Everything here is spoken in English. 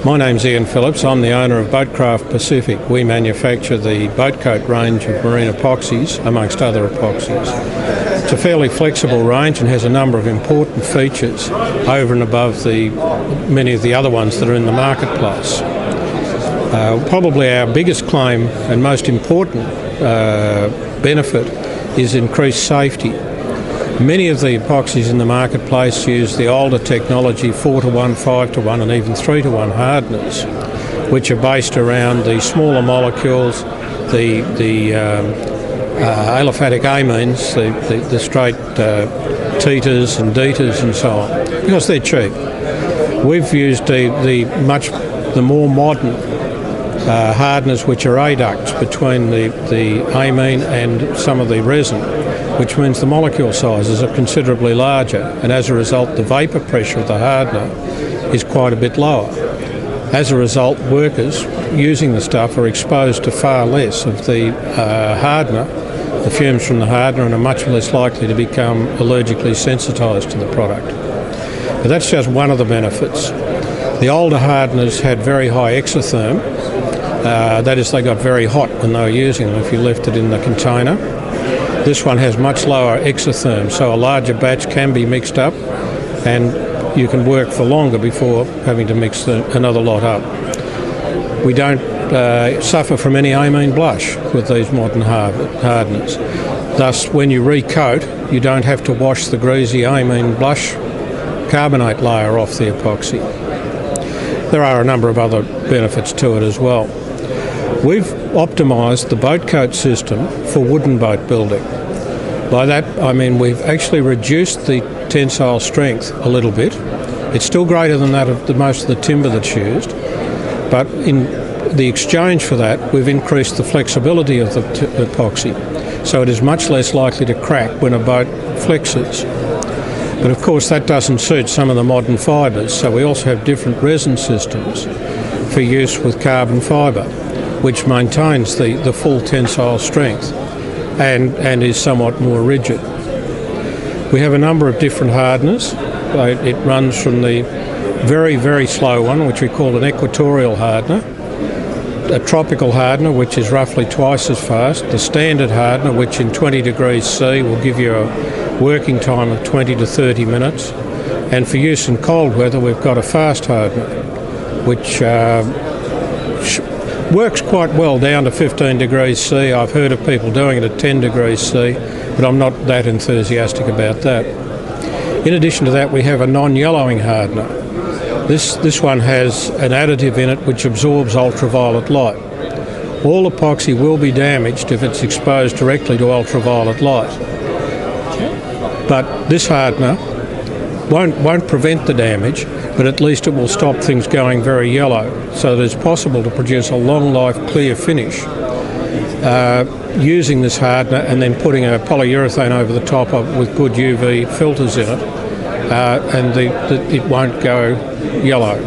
My name's Ian Phillips. I'm the owner of Boatcraft Pacific. We manufacture the Bote Cote range of marine epoxies, amongst other epoxies. It's a fairly flexible range and has a number of important features over and above many of the other ones that are in the marketplace. Probably our biggest claim and most important benefit is increased safety. Many of the epoxies in the marketplace use the older technology 4:1, 5:1 and even 3:1 Hardness, which are based around the smaller molecules, the aliphatic amines, the straight teters and deters and so on, because they're cheap. We've used the more modern hardeners, which are adducts between the amine and some of the resin, which means the molecule sizes are considerably larger, and as a result the vapour pressure of the hardener is quite a bit lower. As a result, workers using the stuff are exposed to far less of the hardener, the fumes from the hardener, and are much less likely to become allergically sensitised to the product. But that's just one of the benefits. The older hardeners had very high exotherm, that is, they got very hot when they were using them if you left it in the container. This one has much lower exotherm, so a larger batch can be mixed up and you can work for longer before having to mix another lot up. We don't suffer from any amine blush with these modern hardeners. Thus, when you recoat, you don't have to wash the greasy amine blush carbonate layer off the epoxy. There are a number of other benefits to it as well. We've optimised the Bote Cote system for wooden boat building. By that I mean we've actually reduced the tensile strength a little bit. It's still greater than that of most of the timber that's used, but in the exchange for that we've increased the flexibility of the epoxy, so it is much less likely to crack when a boat flexes. But of course that doesn't suit some of the modern fibres, so we also have different resin systems for use with carbon fibre, which maintains the full tensile strength and is somewhat more rigid. We have a number of different hardeners. It runs from the very, very slow one, which we call an equatorial hardener, a tropical hardener, which is roughly twice as fast, the standard hardener, which in 20 degrees C will give you a working time of 20 to 30 minutes, and for use in cold weather we've got a fast hardener, which works quite well down to 15 degrees C. I've heard of people doing it at 10 degrees C, but I'm not that enthusiastic about that. In addition to that, we have a non-yellowing hardener. This one has an additive in it which absorbs ultraviolet light. All epoxy will be damaged if it's exposed directly to ultraviolet light, but this hardener won't prevent the damage, but at least it will stop things going very yellow, so that it's possible to produce a long life clear finish using this hardener and then putting a polyurethane over the top of with good UV filters in it, and it won't go yellow.